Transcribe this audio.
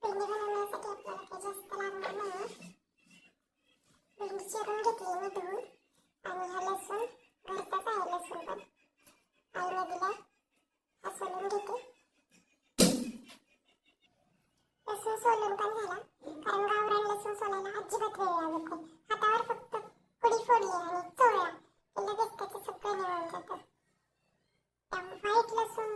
भेंडी बनवण्यासाठी आपल्याला काही जास्त लागणार नाही. भेंडी चिरून घेतली मी धुवून आणि हा लसूण घरचाच आहे. लसूण पण आईने दिला, हा सोलून घेते. लसूण सोलून पण झाला, कारण गावरान लसूण सोलायला अजिबात वेळ लागत नाही. हातावर फक्त पुडी फोडली आणि चोळला की लगेच त्याचं सगळं निघून जातं. व्हाईट लसूण